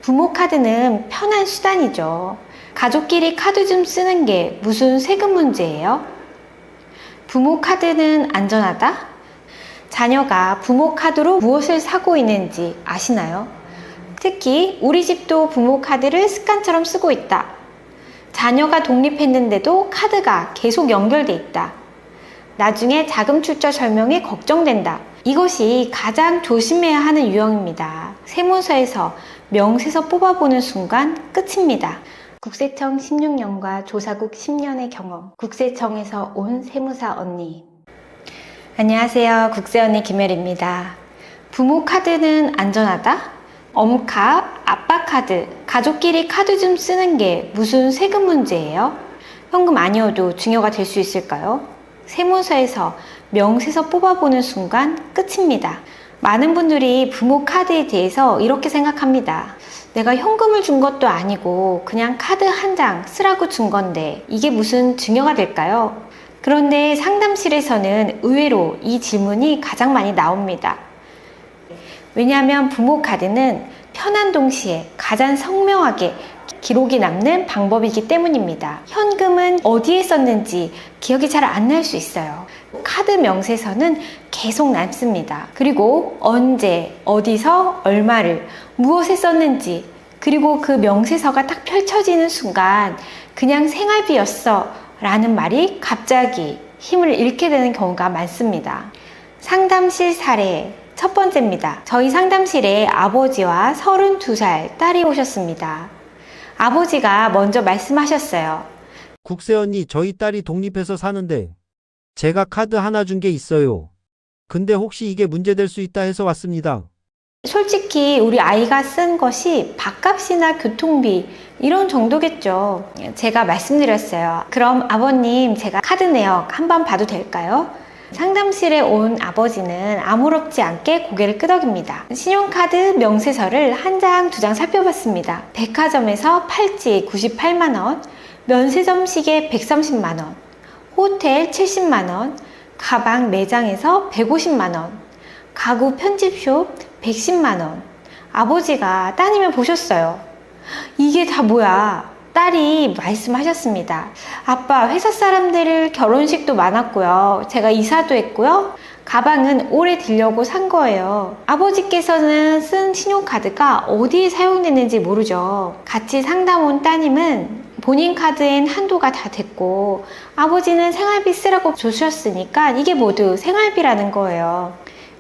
부모 카드는 편한 수단이죠. 가족끼리 카드 좀 쓰는 게 무슨 세금 문제예요? 부모 카드는 안전하다? 자녀가 부모 카드로 무엇을 사고 있는지 아시나요? 특히 우리 집도 부모 카드를 습관처럼 쓰고 있다. 자녀가 독립했는데도 카드가 계속 연결돼 있다. 나중에 자금 출처 설명이 걱정된다. 이것이 가장 조심해야 하는 유형입니다. 세무서에서 명세서 뽑아보는 순간 끝입니다. 국세청 16년과 조사국 10년의 경험, 국세청에서 온 세무사 언니. 안녕하세요. 국세언니 김혜리입니다. 부모 카드는 안전하다? 엄카, 아빠 카드, 가족끼리 카드 좀 쓰는 게 무슨 세금 문제예요? 현금 아니어도 증여가 될 수 있을까요? 세무서에서 명세서 뽑아보는 순간 끝입니다. 많은 분들이 부모 카드에 대해서 이렇게 생각합니다. 내가 현금을 준 것도 아니고 그냥 카드 한 장 쓰라고 준 건데 이게 무슨 증여가 될까요? 그런데 상담실에서는 의외로 이 질문이 가장 많이 나옵니다. 왜냐하면 부모 카드는 편한 동시에 가장 선명하게 기록이 남는 방법이기 때문입니다. 현금은 어디에 썼는지 기억이 잘 안 날 수 있어요. 카드 명세서는 계속 남습니다. 그리고 언제, 어디서, 얼마를, 무엇에 썼는지, 그리고 그 명세서가 딱 펼쳐지는 순간 그냥 생활비였어 라는 말이 갑자기 힘을 잃게 되는 경우가 많습니다. 상담실 사례 첫 번째입니다. 저희 상담실에 아버지와 32살 딸이 오셨습니다. 아버지가 먼저 말씀하셨어요. 국세언니, 저희 딸이 독립해서 사는데 제가 카드 하나 준 게 있어요. 근데 혹시 이게 문제될 수 있다 해서 왔습니다. 솔직히 우리 아이가 쓴 것이 밥값이나 교통비 이런 정도겠죠. 제가 말씀드렸어요. 그럼 아버님, 제가 카드 내역 한번 봐도 될까요? 상담실에 온 아버지는 아무렇지 않게 고개를 끄덕입니다. 신용카드 명세서를 한 장, 두 장 살펴봤습니다. 백화점에서 팔찌 98만원, 면세점 시계 130만원, 호텔 70만원, 가방 매장에서 150만원, 가구 편집숍 110만원. 아버지가 따님을 보셨어요. 이게 다 뭐야? 딸이 말씀하셨습니다. 아빠, 회사 사람들 결혼식도 많았고요. 제가 이사도 했고요. 가방은 오래 들려고 산 거예요. 아버지께서는 쓴 신용카드가 어디에 사용됐는지 모르죠. 같이 상담 온 따님은 본인 카드엔 한도가 다 됐고 아버지는 생활비 쓰라고 주셨으니까 이게 모두 생활비라는 거예요.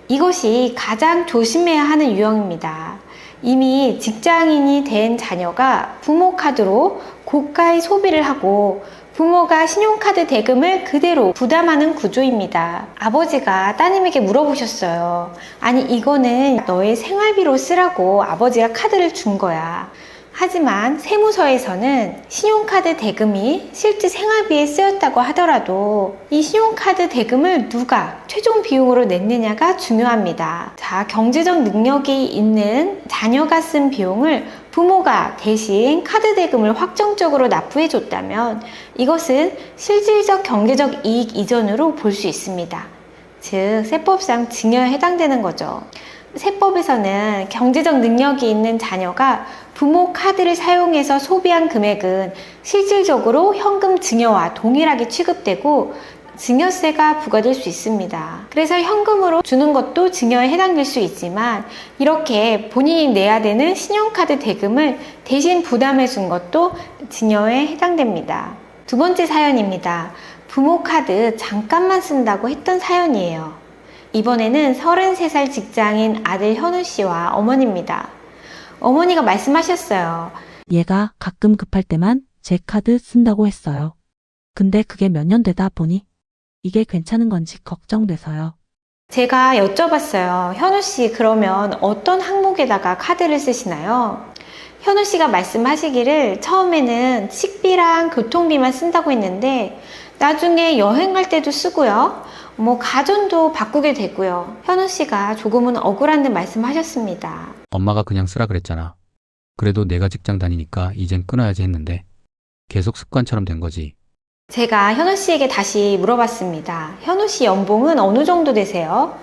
이것이 가장 조심해야 하는 유형입니다. 이미 직장인이 된 자녀가 부모 카드로 고가의 소비를 하고 부모가 신용카드 대금을 그대로 부담하는 구조입니다. 아버지가 따님에게 물어보셨어요. 아니, 이거는 너의 생활비로 쓰라고 아버지가 카드를 준 거야. 하지만 세무서에서는 신용카드 대금이 실제 생활비에 쓰였다고 하더라도 이 신용카드 대금을 누가 최종 비용으로 냈느냐가 중요합니다. 자, 경제적 능력이 있는 자녀가 쓴 비용을 부모가 대신 카드 대금을 확정적으로 납부해 줬다면 이것은 실질적 경제적 이익 이전으로 볼 수 있습니다. 즉, 세법상 증여에 해당되는 거죠. 세법에서는 경제적 능력이 있는 자녀가 부모 카드를 사용해서 소비한 금액은 실질적으로 현금 증여와 동일하게 취급되고 증여세가 부과될 수 있습니다. 그래서 현금으로 주는 것도 증여에 해당될 수 있지만 이렇게 본인이 내야 되는 신용카드 대금을 대신 부담해 준 것도 증여에 해당됩니다. 두 번째 사연입니다. 부모 카드 잠깐만 쓴다고 했던 사연이에요. 이번에는 33살 직장인 아들 현우 씨와 어머니입니다. 어머니가 말씀하셨어요. 얘가 가끔 급할 때만 제 카드 쓴다고 했어요. 근데 그게 몇 년 되다 보니 이게 괜찮은 건지 걱정돼서요. 제가 여쭤봤어요. 현우 씨, 그러면 어떤 항목에다가 카드를 쓰시나요? 현우 씨가 말씀하시기를 처음에는 식비랑 교통비만 쓴다고 했는데 나중에 여행 갈 때도 쓰고요. 가전도 바꾸게 되고요. 현우 씨가 조금은 억울한 듯 말씀하셨습니다. 엄마가 그냥 쓰라 그랬잖아. 그래도 내가 직장 다니니까 이젠 끊어야지 했는데 계속 습관처럼 된 거지. 제가 현우 씨에게 다시 물어봤습니다. 현우 씨 연봉은 어느 정도 되세요?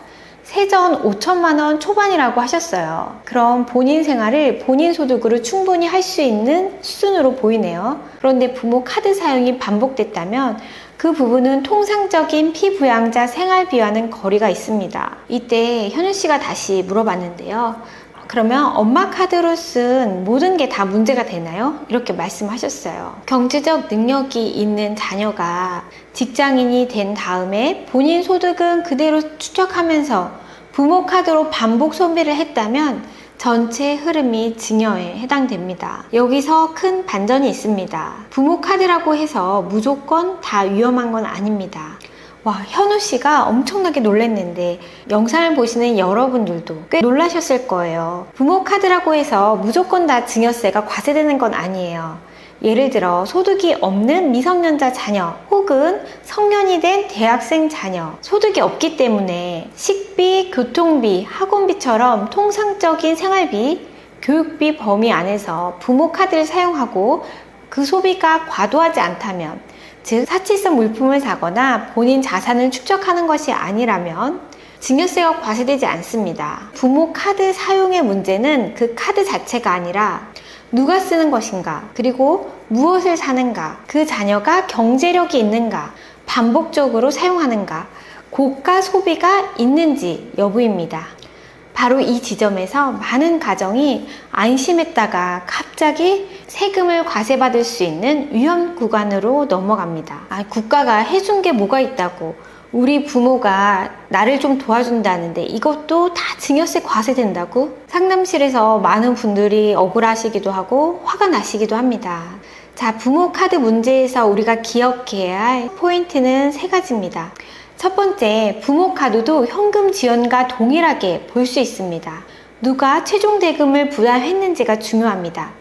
세전 5천만 원 초반이라고 하셨어요. 그럼 본인 생활을 본인 소득으로 충분히 할 수 있는 수준으로 보이네요. 그런데 부모 카드 사용이 반복됐다면 그 부분은 통상적인 피부양자 생활비와는 거리가 있습니다. 이때 현우 씨가 다시 물어봤는데요. 그러면 엄마 카드로 쓴 모든 게 다 문제가 되나요? 이렇게 말씀하셨어요. 경제적 능력이 있는 자녀가 직장인이 된 다음에 본인 소득은 그대로 추적하면서 부모 카드로 반복 소비를 했다면 전체 흐름이 증여에 해당됩니다. 여기서 큰 반전이 있습니다. 부모 카드라고 해서 무조건 다 위험한 건 아닙니다. 와, 현우 씨가 엄청나게 놀랐는데 영상을 보시는 여러분들도 꽤 놀라셨을 거예요. 부모 카드라고 해서 무조건 다 증여세가 과세되는 건 아니에요. 예를 들어 소득이 없는 미성년자 자녀 혹은 성년이 된 대학생 자녀, 소득이 없기 때문에 식비, 교통비, 학원비처럼 통상적인 생활비, 교육비 범위 안에서 부모 카드를 사용하고 그 소비가 과도하지 않다면, 즉 사치성 물품을 사거나 본인 자산을 축적하는 것이 아니라면 증여세가 과세되지 않습니다. 부모 카드 사용의 문제는 그 카드 자체가 아니라 누가 쓰는 것인가, 그리고 무엇을 사는가, 그 자녀가 경제력이 있는가, 반복적으로 사용하는가, 고가 소비가 있는지 여부입니다. 바로 이 지점에서 많은 가정이 안심했다가 갑자기 세금을 과세받을 수 있는 위험 구간으로 넘어갑니다. 국가가 해준 게 뭐가 있다고, 우리 부모가 나를 좀 도와준다는데 이것도 다 증여세 과세된다고? 상담실에서 많은 분들이 억울하시기도 하고 화가 나시기도 합니다. 자, 부모 카드 문제에서 우리가 기억해야 할 포인트는 3가지입니다. 첫 번째, 부모 카드도 현금 지원과 동일하게 볼 수 있습니다. 누가 최종 대금을 부담했는지가 중요합니다.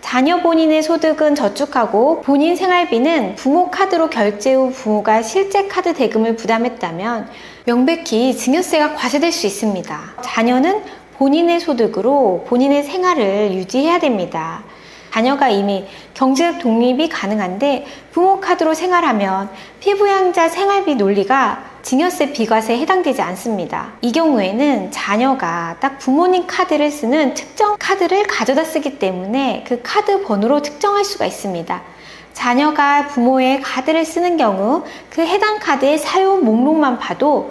자녀 본인의 소득은 저축하고 본인 생활비는 부모 카드로 결제 후 부모가 실제 카드 대금을 부담했다면 명백히 증여세가 과세될 수 있습니다. 자녀는 본인의 소득으로 본인의 생활을 유지해야 됩니다. 자녀가 이미 경제적 독립이 가능한데 부모 카드로 생활하면 피부양자 생활비 논리가 증여세 비과세에 해당되지 않습니다. 이 경우에는 자녀가 딱 부모님 카드를 쓰는 특정 카드를 가져다 쓰기 때문에 그 카드 번호로 특정할 수가 있습니다. 자녀가 부모의 카드를 쓰는 경우 그 해당 카드의 사용 목록만 봐도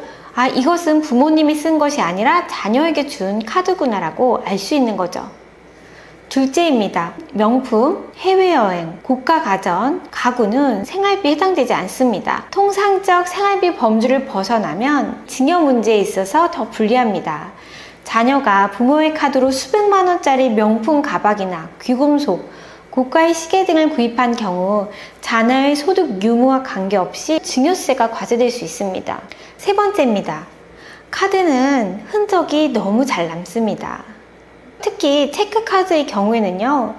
이것은 부모님이 쓴 것이 아니라 자녀에게 준 카드구나라고 알 수 있는 거죠. 둘째입니다. 명품, 해외여행, 고가 가전, 가구는 생활비에 해당되지 않습니다. 통상적 생활비 범주를 벗어나면 증여 문제에 있어서 더 불리합니다. 자녀가 부모의 카드로 수백만 원짜리 명품 가방이나 귀금속, 고가의 시계 등을 구입한 경우 자녀의 소득 유무와 관계없이 증여세가 과세될 수 있습니다. 3번째입니다. 카드는 흔적이 너무 잘 남습니다. 특히 체크카드의 경우에는요,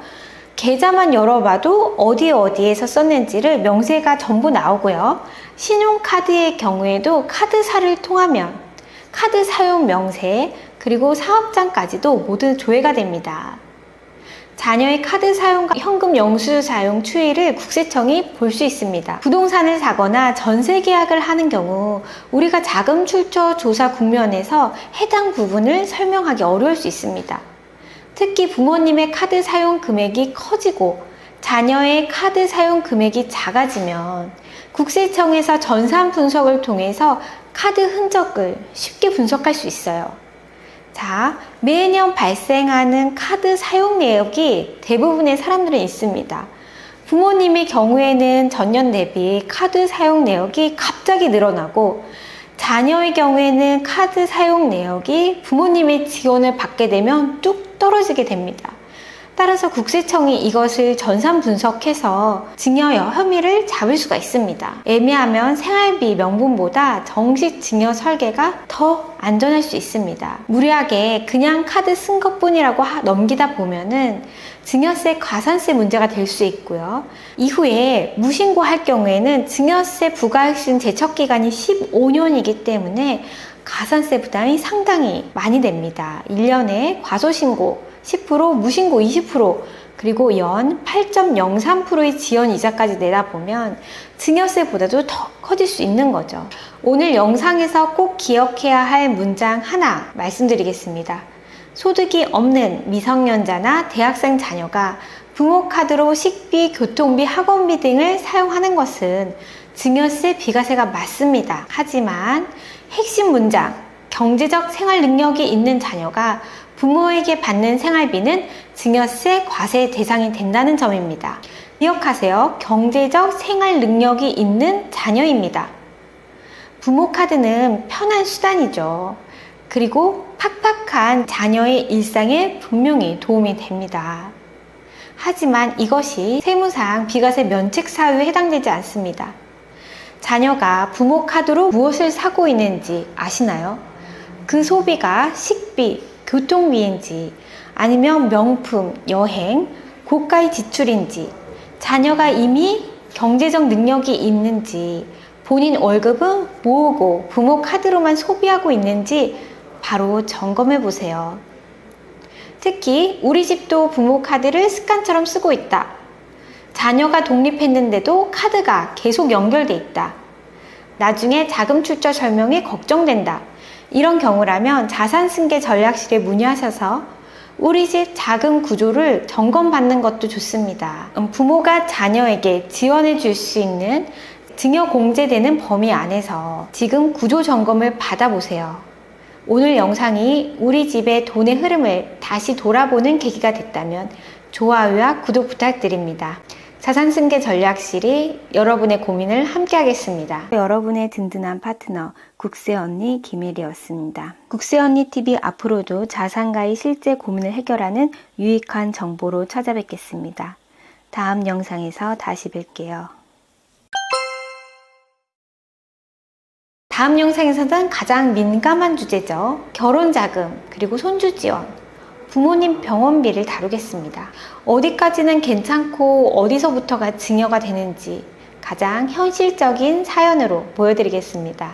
계좌만 열어봐도 어디에서 썼는지를 명세가 전부 나오고요. 신용카드의 경우에도 카드사를 통하면 카드 사용 명세, 그리고 사업장까지도 모두 조회가 됩니다. 자녀의 카드 사용과 현금 영수증 사용 추이를 국세청이 볼 수 있습니다. 부동산을 사거나 전세 계약을 하는 경우 우리가 자금 출처 조사 국면에서 해당 부분을 설명하기 어려울 수 있습니다. 특히 부모님의 카드 사용 금액이 커지고 자녀의 카드 사용 금액이 작아지면 국세청에서 전산 분석을 통해서 카드 흔적을 쉽게 분석할 수 있어요. 자, 매년 발생하는 카드 사용 내역이 대부분의 사람들은 있습니다. 부모님의 경우에는 전년 대비 카드 사용 내역이 갑자기 늘어나고 자녀의 경우에는 카드 사용 내역이 부모님의 지원을 받게 되면 뚝 떨어지게 됩니다. 따라서 국세청이 이것을 전산 분석해서 증여 혐의를 잡을 수가 있습니다. 애매하면 생활비 명분보다 정식 증여 설계가 더 안전할 수 있습니다. 무리하게 그냥 카드 쓴 것뿐이라고 넘기다 보면은 증여세, 과산세 문제가 될 수 있고요. 이후에 무신고할 경우에는 증여세 부가액신 제척기간이 15년이기 때문에 가산세 부담이 상당히 많이 됩니다. 1년에 과소신고 10%, 무신고 20%, 그리고 연 8.03%의 지연 이자까지 내다보면 증여세보다도 더 커질 수 있는 거죠. 오늘 영상에서 꼭 기억해야 할 문장 하나 말씀드리겠습니다. 소득이 없는 미성년자나 대학생 자녀가 부모 카드로 식비, 교통비, 학원비 등을 사용하는 것은 증여세, 비과세가 맞습니다. 하지만 핵심 문장, 경제적 생활 능력이 있는 자녀가 부모에게 받는 생활비는 증여세, 과세 대상이 된다는 점입니다. 기억하세요. 경제적 생활 능력이 있는 자녀입니다. 부모 카드는 편한 수단이죠. 그리고 팍팍한 자녀의 일상에 분명히 도움이 됩니다. 하지만 이것이 세무상 비과세 면책 사유에 해당되지 않습니다. 자녀가 부모 카드로 무엇을 사고 있는지 아시나요? 그 소비가 식비, 교통비인지 아니면 명품, 여행, 고가의 지출인지 자녀가 이미 경제적 능력이 있는지 본인 월급은 모으고 부모 카드로만 소비하고 있는지 바로 점검해 보세요. 특히 우리 집도 부모 카드를 습관처럼 쓰고 있다. 자녀가 독립했는데도 카드가 계속 연결돼 있다. 나중에 자금 출처 설명이 걱정된다. 이런 경우라면 자산승계 전략실에 문의하셔서 우리 집 자금 구조를 점검받는 것도 좋습니다. 부모가 자녀에게 지원해 줄 수 있는 증여 공제되는 범위 안에서 지금 구조 점검을 받아보세요. 오늘 영상이 우리 집의 돈의 흐름을 다시 돌아보는 계기가 됐다면 좋아요와 구독 부탁드립니다. 자산승계 전략실이 여러분의 고민을 함께하겠습니다. 여러분의 든든한 파트너 국세언니 김혜리였습니다. 국세언니TV 앞으로도 자산가의 실제 고민을 해결하는 유익한 정보로 찾아뵙겠습니다. 다음 영상에서 다시 뵐게요. 다음 영상에서는 가장 민감한 주제죠. 결혼자금 그리고 손주지원, 부모님 병원비를 다루겠습니다. 어디까지는 괜찮고 어디서부터가 증여가 되는지 가장 현실적인 사연으로 보여드리겠습니다.